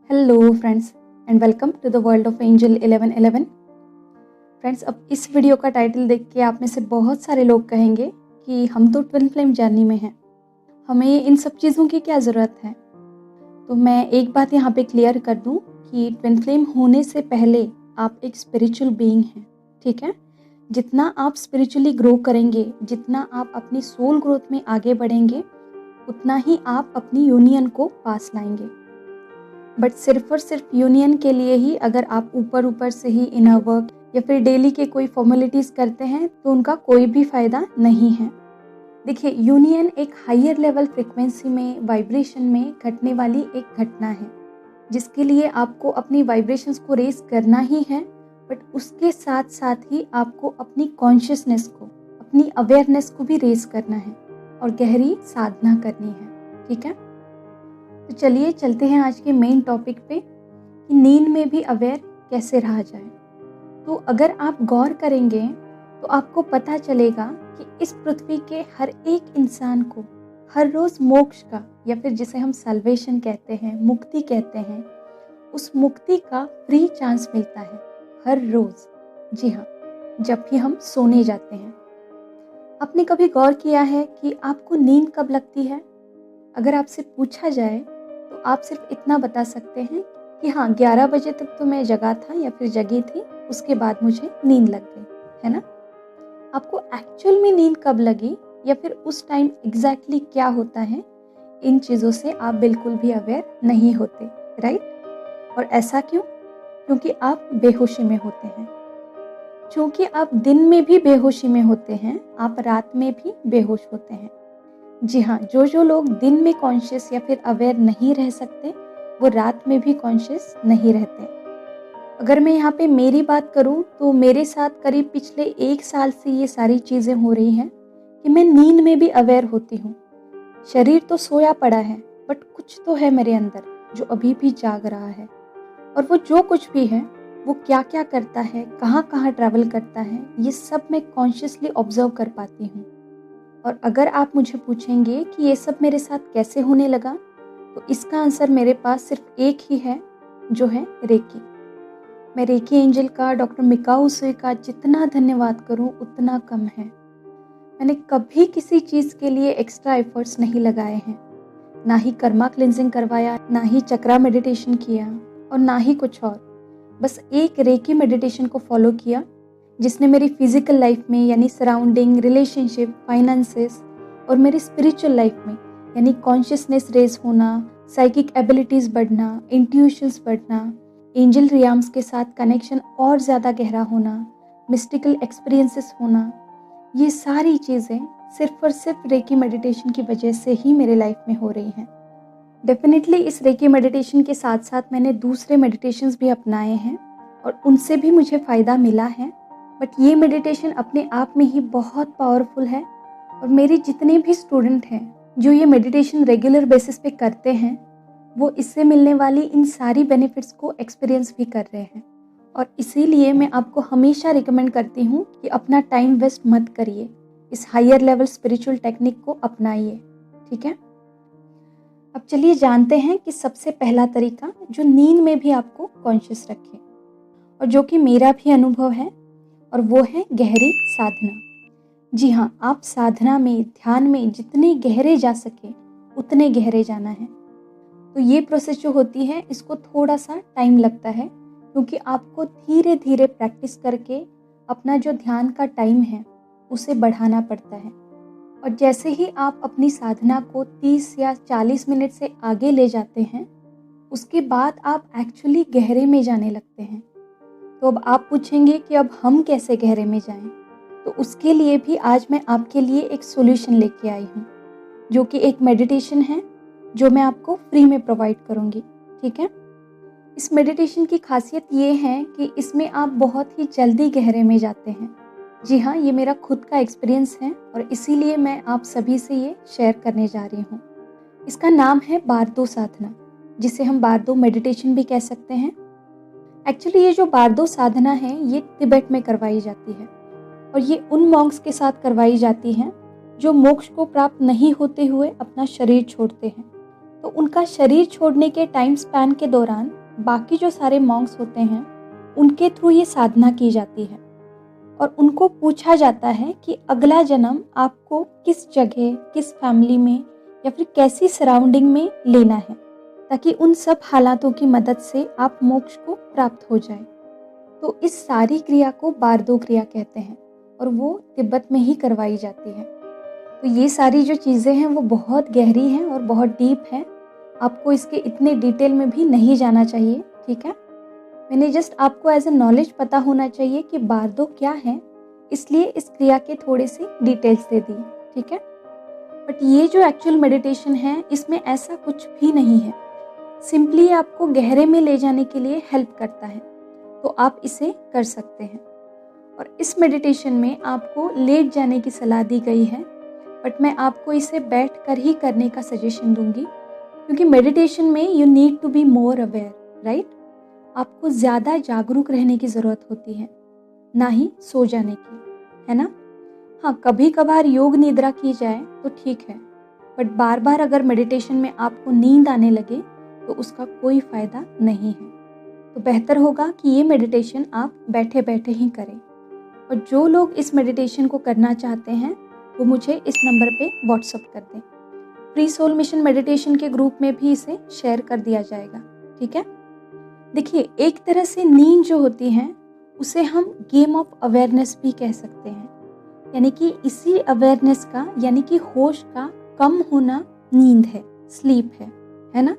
Hello friends and welcome to the world of angel 1111। Friends, अब इस video का title देख के आप में से बहुत सारे लोग कहेंगे कि हम तो ट्विन फ्लेम जर्नी में हैं, हमें इन सब चीज़ों की क्या ज़रूरत है। तो मैं एक बात यहाँ पे क्लियर कर दूँ कि ट्विन फ्लेम होने से पहले आप एक स्पिरिचुअल बीइंग हैं, ठीक है। जितना आप स्पिरिचुअली ग्रो करेंगे, जितना आप अपनी सोल ग्रोथ में आगे बढ़ेंगे, उतना ही आप अपनी यूनियन को पास लाएंगे। बट सिर्फ और सिर्फ यूनियन के लिए ही अगर आप ऊपर ऊपर से ही इनर वर्क या फिर डेली के कोई फॉर्मेलिटीज़ करते हैं तो उनका कोई भी फ़ायदा नहीं है। देखिए, यूनियन एक हायर लेवल फ्रिक्वेंसी में, वाइब्रेशन में घटने वाली एक घटना है, जिसके लिए आपको अपनी वाइब्रेशंस को रेज करना ही है। बट उसके साथ साथ ही आपको अपनी कॉन्शियसनेस को, अपनी अवेयरनेस को भी रेज करना है और गहरी साधना करनी है, ठीक है। तो चलिए चलते हैं आज के मेन टॉपिक पे कि नींद में भी अवेयर कैसे रहा जाए। तो अगर आप गौर करेंगे तो आपको पता चलेगा कि इस पृथ्वी के हर एक इंसान को हर रोज़ मोक्ष का, या फिर जिसे हम सल्वेशन कहते हैं, मुक्ति कहते हैं, उस मुक्ति का फ्री चांस मिलता है हर रोज़। जी हाँ, जब भी हम सोने जाते हैं। आपने कभी गौर किया है कि आपको नींद कब लगती है? अगर आपसे पूछा जाए तो आप सिर्फ इतना बता सकते हैं कि हाँ, 11 बजे तक तो मैं जगा था या फिर जगी थी, उसके बाद मुझे नींद लग गई, है ना। आपको एक्चुअल में नींद कब लगी या फिर उस टाइम एग्जैक्टली क्या होता है, इन चीज़ों से आप बिल्कुल भी अवेयर नहीं होते, राइट। और ऐसा क्यों? क्योंकि आप बेहोशी में होते हैं। क्योंकि आप दिन में भी बेहोशी में होते हैं, आप रात में भी बेहोश होते हैं। जी हाँ, जो लोग दिन में कॉन्शियस या फिर अवेयर नहीं रह सकते, वो रात में भी कॉन्शियस नहीं रहते। अगर मैं यहाँ पे मेरी बात करूँ तो मेरे साथ करीब पिछले 1 साल से ये सारी चीज़ें हो रही हैं कि मैं नींद में भी अवेयर होती हूँ। शरीर तो सोया पड़ा है, बट कुछ तो है मेरे अंदर जो अभी भी जाग रहा है, और वो जो कुछ भी है, वो क्या क्या करता है, कहाँ कहाँ ट्रैवल करता है, ये सब मैं कॉन्शियसली ऑब्जर्व कर पाती हूँ। और अगर आप मुझे पूछेंगे कि ये सब मेरे साथ कैसे होने लगा, तो इसका आंसर मेरे पास सिर्फ एक ही है, जो है रेकी। मैं रेकी एंजल का, डॉक्टर मिकाऊ उसे का जितना धन्यवाद करूं उतना कम है। मैंने कभी किसी चीज़ के लिए एक्स्ट्रा एफर्ट्स नहीं लगाए हैं, ना ही कर्मा क्लिनजिंग करवाया, ना ही चक्रा मेडिटेशन किया, और ना ही कुछ और। बस एक रेकी मेडिटेशन को फॉलो किया, जिसने मेरी फिजिकल लाइफ में यानी सराउंडिंग, रिलेशनशिप, फाइनेंसेस, और मेरी स्पिरिचुअल लाइफ में यानी कॉन्शियसनेस रेज होना, साइकिक एबिलिटीज़ बढ़ना, इंट्यूशंस बढ़ना, एंजल रियाम्स के साथ कनेक्शन और ज़्यादा गहरा होना, मिस्टिकल एक्सपीरियंसेस होना, ये सारी चीज़ें सिर्फ और सिर्फ रेकी मेडिटेशन की वजह से ही मेरे लाइफ में हो रही हैं। डेफिनेटली इस रेकी मेडिटेशन के साथ साथ मैंने दूसरे मेडिटेशंस भी अपनाए हैं और उनसे भी मुझे फ़ायदा मिला है। बट ये मेडिटेशन अपने आप में ही बहुत पावरफुल है, और मेरे जितने भी स्टूडेंट हैं जो ये मेडिटेशन रेगुलर बेसिस पे करते हैं, वो इससे मिलने वाली इन सारी बेनिफिट्स को एक्सपीरियंस भी कर रहे हैं। और इसीलिए मैं आपको हमेशा रिकमेंड करती हूँ कि अपना टाइम वेस्ट मत करिए, इस हायर लेवल स्पिरिचुअल टेक्निक को अपनाइए, ठीक है। अब चलिए जानते हैं कि सबसे पहला तरीका जो नींद में भी आपको कॉन्शियस रखे, और जो कि मेरा भी अनुभव है, और वो है गहरी साधना। जी हाँ, आप साधना में, ध्यान में जितने गहरे जा सके उतने गहरे जाना है। तो ये प्रोसेस जो होती है, इसको थोड़ा सा टाइम लगता है, क्योंकि आपको धीरे धीरे प्रैक्टिस करके अपना जो ध्यान का टाइम है उसे बढ़ाना पड़ता है। और जैसे ही आप अपनी साधना को 30 या 40 मिनट से आगे ले जाते हैं, उसके बाद आप एक्चुअली गहरे में जाने लगते हैं। तो अब आप पूछेंगे कि अब हम कैसे गहरे में जाएं? तो उसके लिए भी आज मैं आपके लिए एक सॉल्यूशन लेके आई हूँ, जो कि एक मेडिटेशन है जो मैं आपको फ्री में प्रोवाइड करूँगी, ठीक है। इस मेडिटेशन की खासियत ये है कि इसमें आप बहुत ही जल्दी गहरे में जाते हैं। जी हाँ, ये मेरा खुद का एक्सपीरियंस है और इसीलिए मैं आप सभी से ये शेयर करने जा रही हूँ। इसका नाम है बारदो साधना, जिसे हम बारदो मेडिटेशन भी कह सकते हैं। एक्चुअली ये जो बारदो साधना है, ये तिब्बत में करवाई जाती है, और ये उन मॉन्क्स के साथ करवाई जाती है जो मोक्ष को प्राप्त नहीं होते हुए अपना शरीर छोड़ते हैं, तो उनका शरीर छोड़ने के टाइम स्पैन के दौरान बाकी जो सारे मॉन्क्स होते हैं उनके थ्रू ये साधना की जाती है और उनको पूछा जाता है कि अगला जन्म आपको किस जगह, किस फैमिली में या फिर कैसी सराउंडिंग में लेना है, ताकि उन सब हालातों की मदद से आप मोक्ष को प्राप्त हो जाए। तो इस सारी क्रिया को बारदो क्रिया कहते हैं और वो तिब्बत में ही करवाई जाती है। तो ये सारी जो चीज़ें हैं वो बहुत गहरी हैं और बहुत डीप हैं। आपको इसके इतने डिटेल में भी नहीं जाना चाहिए, ठीक है। मैंने जस्ट आपको एज ए नॉलेज पता होना चाहिए कि बारदो क्या है, इसलिए इस क्रिया के थोड़े से डिटेल्स दे दिए, ठीक है। बट ये जो एक्चुअल मेडिटेशन है इसमें ऐसा कुछ भी नहीं है, सिंपली आपको गहरे में ले जाने के लिए हेल्प करता है, तो आप इसे कर सकते हैं। और इस मेडिटेशन में आपको लेट जाने की सलाह दी गई है, बट मैं आपको इसे बैठ कर ही करने का सजेशन दूंगी, क्योंकि मेडिटेशन में you need to be more aware, right. आपको ज़्यादा जागरूक रहने की ज़रूरत होती है, ना ही सो जाने की, है ना। हाँ, कभी कभार योग निद्रा की जाए तो ठीक है, बट बार बार अगर मेडिटेशन में आपको नींद आने लगे तो उसका कोई फ़ायदा नहीं है। तो बेहतर होगा कि ये मेडिटेशन आप बैठे बैठे ही करें। और जो लोग इस मेडिटेशन को करना चाहते हैं वो मुझे इस नंबर पे व्हाट्सअप कर दें। फ्री सोल मिशन मेडिटेशन के ग्रुप में भी इसे शेयर कर दिया जाएगा, ठीक है। देखिए, एक तरह से नींद जो होती है उसे हम गेम ऑफ अवेयरनेस भी कह सकते हैं, यानी कि इसी अवेयरनेस का, यानी कि होश का कम होना नींद है, स्लीप है ना।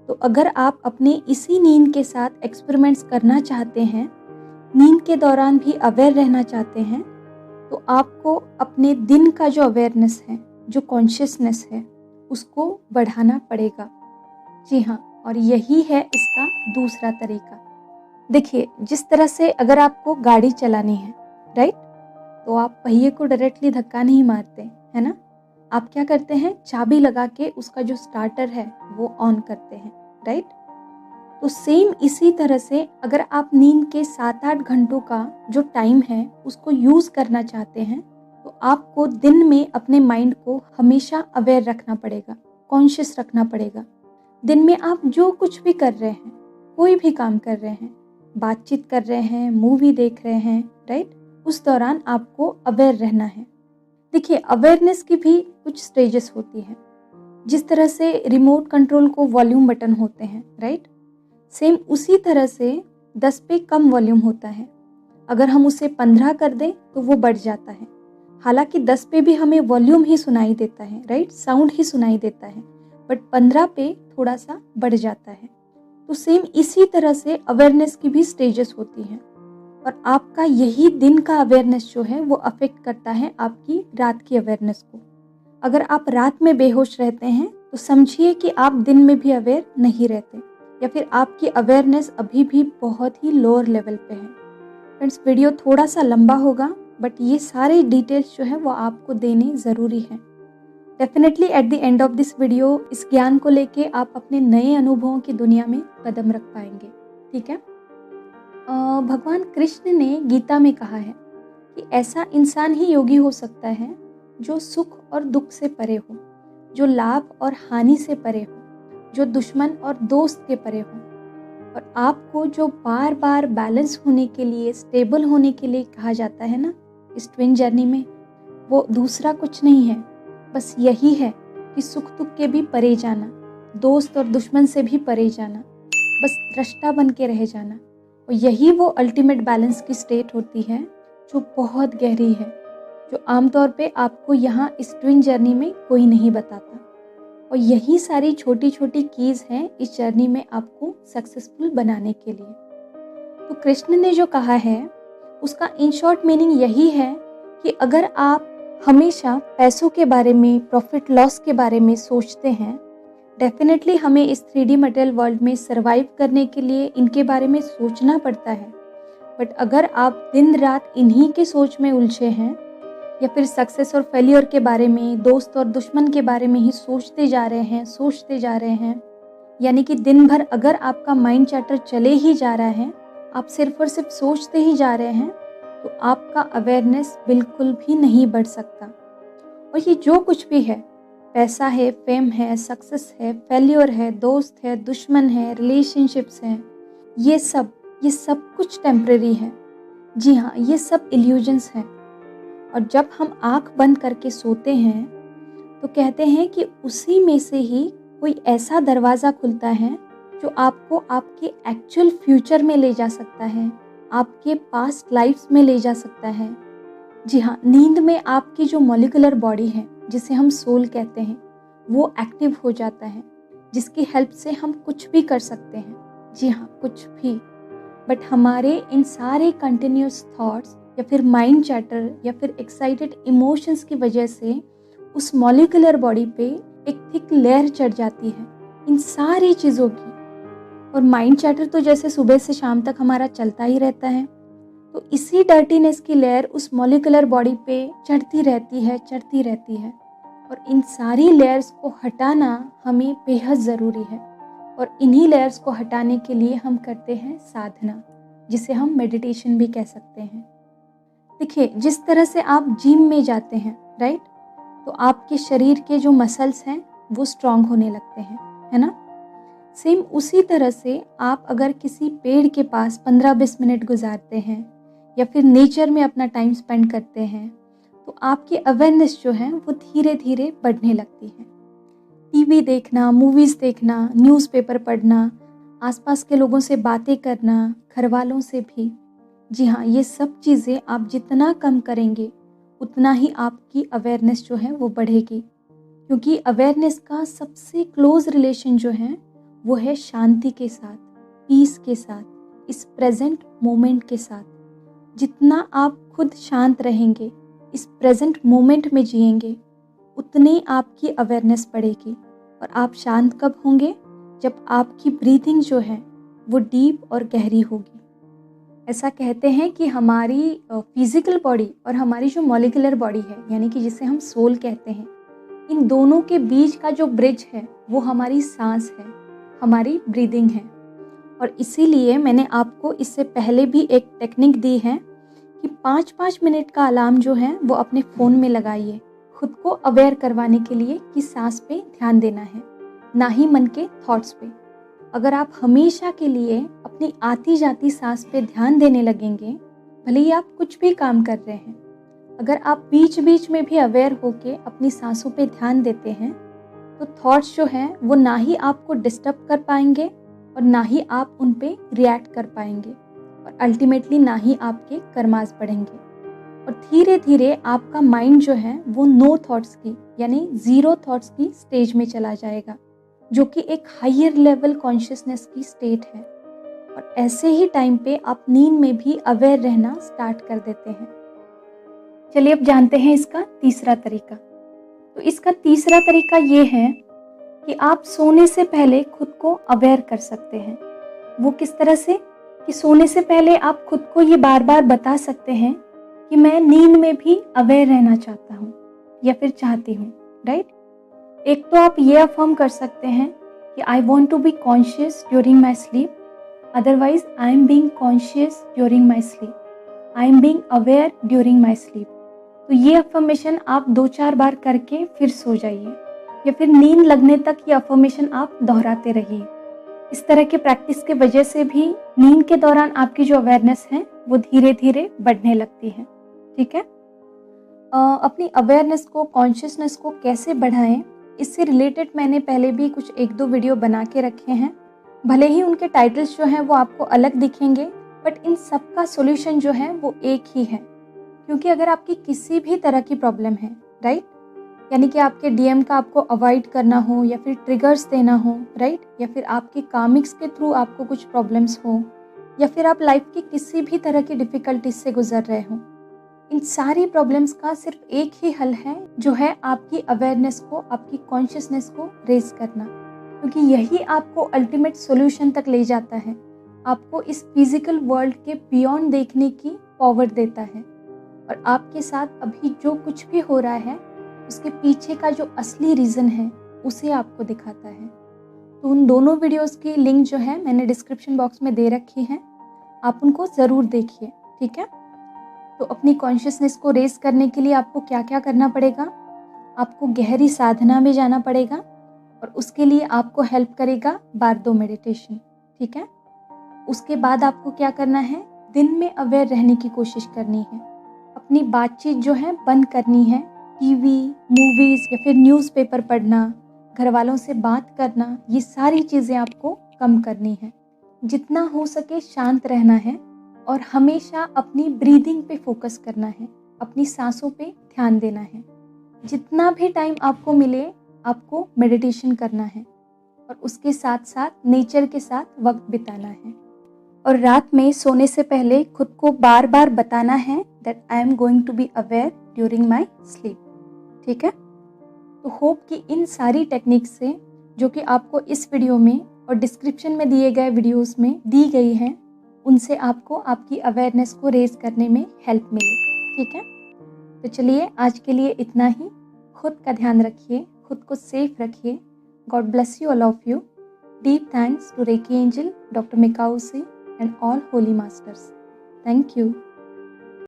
तो अगर आप अपने इसी नींद के साथ एक्सपेरिमेंट्स करना चाहते हैं, नींद के दौरान भी अवेयर रहना चाहते हैं, तो आपको अपने दिन का जो अवेयरनेस है, जो कॉन्शियसनेस है, उसको बढ़ाना पड़ेगा। जी हाँ, और यही है इसका दूसरा तरीका। देखिए, जिस तरह से अगर आपको गाड़ी चलानी है, राइट, तो आप पहिए को डायरेक्टली धक्का नहीं मारते, है ना। आप क्या करते हैं, चाबी लगा के उसका जो स्टार्टर है वो ऑन करते हैं, राइट। तो सेम इसी तरह से अगर आप नींद के 7-8 घंटों का जो टाइम है उसको यूज़ करना चाहते हैं, तो आपको दिन में अपने माइंड को हमेशा अवेयर रखना पड़ेगा, कॉन्शियस रखना पड़ेगा। दिन में आप जो कुछ भी कर रहे हैं, कोई भी काम कर रहे हैं, बातचीत कर रहे हैं, मूवी देख रहे हैं, राइट, उस दौरान आपको अवेयर रहना है। देखिए, अवेयरनेस की भी कुछ स्टेजेस होती हैं। जिस तरह से रिमोट कंट्रोल को वॉल्यूम बटन होते हैं, राइट, सेम उसी तरह से 10 पे कम वॉल्यूम होता है। अगर हम उसे 15 कर दें तो वो बढ़ जाता है। हालांकि 10 पे भी हमें वॉल्यूम ही सुनाई देता है, राइट, साउंड ही सुनाई देता है, बट 15 पे थोड़ा सा बढ़ जाता है। तो सेम इसी तरह से अवेयरनेस की भी स्टेजेस होती हैं, और आपका यही दिन का अवेयरनेस जो है वो अफेक्ट करता है आपकी रात की अवेयरनेस को। अगर आप रात में बेहोश रहते हैं तो समझिए कि आप दिन में भी अवेयर नहीं रहते, या फिर आपकी अवेयरनेस अभी भी बहुत ही लोअर लेवल पे है। फ्रेंड्स, वीडियो थोड़ा सा लंबा होगा, बट ये सारे डिटेल्स जो है वो आपको देने ज़रूरी है। Definitely at the end of this video इस ज्ञान को लेके आप अपने नए अनुभवों की दुनिया में कदम रख पाएंगे, ठीक है। भगवान कृष्ण ने गीता में कहा है कि ऐसा इंसान ही योगी हो सकता है जो सुख और दुख से परे हो, जो लाभ और हानि से परे हो, जो दुश्मन और दोस्त के परे हो। और आपको जो बार बार बैलेंस होने के लिए, स्टेबल होने के लिए कहा जाता है ना इस ट्विन जर्नी में, वो दूसरा कुछ नहीं है, बस यही है कि सुख दुख के भी परे जाना, दोस्त और दुश्मन से भी परे जाना, बस दृष्टा बन के रह जाना। और यही वो अल्टीमेट बैलेंस की स्टेट होती है जो बहुत गहरी है, जो आमतौर पे आपको यहाँ इस ट्विन जर्नी में कोई नहीं बताता। और यही सारी छोटी छोटी कीज़ हैं इस जर्नी में आपको सक्सेसफुल बनाने के लिए। तो कृष्ण ने जो कहा है उसका इन शॉर्ट मीनिंग यही है कि अगर आप हमेशा पैसों के बारे में, प्रॉफिट लॉस के बारे में सोचते हैं, डेफिनेटली हमें इस 3D मटेरियल वर्ल्ड में सरवाइव करने के लिए इनके बारे में सोचना पड़ता है। बट अगर आप दिन रात इन्हीं के सोच में उलझे हैं, या फिर सक्सेस और फेलियर के बारे में, दोस्त और दुश्मन के बारे में ही सोचते जा रहे हैं, यानी कि दिन भर अगर आपका माइंड चैटर चले ही जा रहा है, आप सिर्फ और सिर्फ सोचते ही जा रहे हैं, तो आपका अवेयरनेस बिल्कुल भी नहीं बढ़ सकता। और ये जो कुछ भी है पैसा है, फेम है, सक्सेस है, फेल्योर है, दोस्त है, दुश्मन है, रिलेशनशिप्स हैं, ये सब कुछ टेम्परेरी है। जी हाँ, ये सब इल्यूजन्स हैं। और जब हम आँख बंद करके सोते हैं तो कहते हैं कि उसी में से ही कोई ऐसा दरवाज़ा खुलता है जो आपको आपके एक्चुअल फ्यूचर में ले जा सकता है, आपके पास्ट लाइफ्स में ले जा सकता है। जी हाँ, नींद में आपकी जो मॉलिक्यूलर बॉडी है, जिसे हम सोल कहते हैं, वो एक्टिव हो जाता है, जिसकी हेल्प से हम कुछ भी कर सकते हैं। जी हाँ, कुछ भी। बट हमारे इन सारे कंटिन्यूस थॉट्स या फिर माइंड चैटर या फिर एक्साइटेड इमोशंस की वजह से उस मॉलिक्यूलर बॉडी पे एक थिक लेयर चढ़ जाती है इन सारी चीज़ों की। और माइंड चैटर तो जैसे सुबह से शाम तक हमारा चलता ही रहता है, तो इसी डर्टीनेस की लेयर उस मॉलिक्यूलर बॉडी पे चढ़ती रहती है। और इन सारी लेयर्स को हटाना हमें बेहद ज़रूरी है। और इन्हीं लेयर्स को हटाने के लिए हम करते हैं साधना, जिसे हम मेडिटेशन भी कह सकते हैं। देखिए, जिस तरह से आप जिम में जाते हैं, राइट, तो आपके शरीर के जो मसल्स हैं वो स्ट्रांग होने लगते हैं, है ना। सेम उसी तरह से आप अगर किसी पेड़ के पास 15-20 मिनट गुजारते हैं या फिर नेचर में अपना टाइम स्पेंड करते हैं, तो आपकी अवेयरनेस जो है वो धीरे धीरे बढ़ने लगती है। टीवी देखना, मूवीज़ देखना, न्यूज़पेपर पढ़ना, आसपास के लोगों से बातें करना, घर वालों से भी, जी हाँ, ये सब चीज़ें आप जितना कम करेंगे उतना ही आपकी अवेयरनेस जो है वो बढ़ेगी। क्योंकि अवेयरनेस का सबसे क्लोज रिलेशन जो है वो है शांति के साथ, पीस के साथ, इस प्रेजेंट मोमेंट के साथ। जितना आप खुद शांत रहेंगे, इस प्रेजेंट मोमेंट में जिएंगे, उतनी आपकी अवेयरनेस बढ़ेगी। और आप शांत कब होंगे? जब आपकी ब्रीथिंग जो है वो डीप और गहरी होगी। ऐसा कहते हैं कि हमारी फिजिकल बॉडी और हमारी जो मॉलिक्यूलर बॉडी है, यानी कि जिसे हम सोल कहते हैं, इन दोनों के बीच का जो ब्रिज है वो हमारी सांस है, हमारी ब्रीदिंग है। और इसीलिए मैंने आपको इससे पहले भी एक टेक्निक दी है कि 5-5 मिनट का अलार्म जो है वो अपने फ़ोन में लगाइए, खुद को अवेयर करवाने के लिए कि सांस पे ध्यान देना है, ना ही मन के थॉट्स पे। अगर आप हमेशा के लिए अपनी आती जाती सांस पे ध्यान देने लगेंगे, भले ही आप कुछ भी काम कर रहे हैं, अगर आप बीच बीच में भी अवेयर होके अपनी सांसों पे ध्यान देते हैं, तो थॉट्स जो हैं वो ना ही आपको डिस्टर्ब कर पाएंगे और ना ही आप उन पे रिएक्ट कर पाएंगे, और अल्टीमेटली ना ही आपके कर्मास बढ़ेंगे। और धीरे धीरे आपका माइंड जो है वो नो थॉट्स की, यानी ज़ीरो थॉट्स की स्टेज में चला जाएगा, जो कि एक हायर लेवल कॉन्शियसनेस की स्टेट है। और ऐसे ही टाइम पे आप नींद में भी अवेयर रहना स्टार्ट कर देते हैं। चलिए अब जानते हैं इसका तीसरा तरीका। तो इसका तीसरा तरीका ये है कि आप सोने से पहले खुद को अवेयर कर सकते हैं। वो किस तरह से? कि सोने से पहले आप खुद को ये बार बार बता सकते हैं कि मैं नींद में भी अवेयर रहना चाहता हूँ या फिर चाहती हूँ, राइट। एक तो आप ये अफर्म कर सकते हैं कि I want to be conscious during my sleep, otherwise I am being conscious during my sleep, I am being aware during my sleep. तो ये अफर्मेशन आप 2-4 बार करके फिर सो जाइए, या फिर नींद लगने तक ये अफर्मेशन आप दोहराते रहिए। इस तरह के प्रैक्टिस के वजह से भी नींद के दौरान आपकी जो अवेयरनेस है वो धीरे धीरे बढ़ने लगती है, ठीक है। अपनी अवेयरनेस को, कॉन्शियसनेस को कैसे बढ़ाएं, इससे रिलेटेड मैंने पहले भी कुछ 1-2 वीडियो बना के रखे हैं। भले ही उनके टाइटल्स जो हैं वो आपको अलग दिखेंगे, बट इन सब का सोल्यूशन जो है वो एक ही है। क्योंकि अगर आपकी किसी भी तरह की प्रॉब्लम है, राइट, यानी कि आपके डीएम का आपको अवॉइड करना हो या फिर ट्रिगर्स देना हो, राइट, या फिर आपके कामिक्स के थ्रू आपको कुछ प्रॉब्लम्स हो, या फिर आप लाइफ की किसी भी तरह की डिफ़िकल्टीज से गुजर रहे हो, इन सारी प्रॉब्लम्स का सिर्फ एक ही हल है, जो है आपकी अवेयरनेस को, आपकी कॉन्शियसनेस को रेज करना। क्योंकि यही आपको अल्टीमेट सॉल्यूशन तक ले जाता है, आपको इस फिजिकल वर्ल्ड के बियॉन्ड देखने की पावर देता है, और आपके साथ अभी जो कुछ भी हो रहा है उसके पीछे का जो असली रीज़न है उसे आपको दिखाता है। तो उन दोनों वीडियोस की लिंक जो है मैंने डिस्क्रिप्शन बॉक्स में दे रखी है, आप उनको ज़रूर देखिए, ठीक है। तो अपनी कॉन्शियसनेस को रेज करने के लिए आपको क्या क्या करना पड़ेगा? आपको गहरी साधना में जाना पड़ेगा और उसके लिए आपको हेल्प करेगा बारदो मेडिटेशन, ठीक है। उसके बाद आपको क्या करना है, दिन में अवेयर रहने की कोशिश करनी है। अपनी बातचीत जो है बंद करनी है। टीवी, मूवीज़ या फिर न्यूज़पेपर पढ़ना, घर वालों से बात करना, ये सारी चीज़ें आपको कम करनी है। जितना हो सके शांत रहना है और हमेशा अपनी ब्रीदिंग पे फोकस करना है, अपनी सांसों पे ध्यान देना है। जितना भी टाइम आपको मिले आपको मेडिटेशन करना है और उसके साथ साथ नेचर के साथ वक्त बिताना है। और रात में सोने से पहले खुद को बार बार बताना है that I am going to be aware during my sleep, ठीक है। तो होप कि इन सारी टेक्निक्स से, जो कि आपको इस वीडियो में और डिस्क्रिप्शन में दिए गए वीडियोस में दी गई हैं, उनसे आपको आपकी अवेयरनेस को रेज करने में हेल्प मिले, ठीक है। तो चलिए आज के लिए इतना ही। खुद का ध्यान रखिए, खुद को सेफ रखिए। God bless you all of you. Deep thanks to Reiki Angel, Dr. Mikao Singh and all holy masters. Thank you.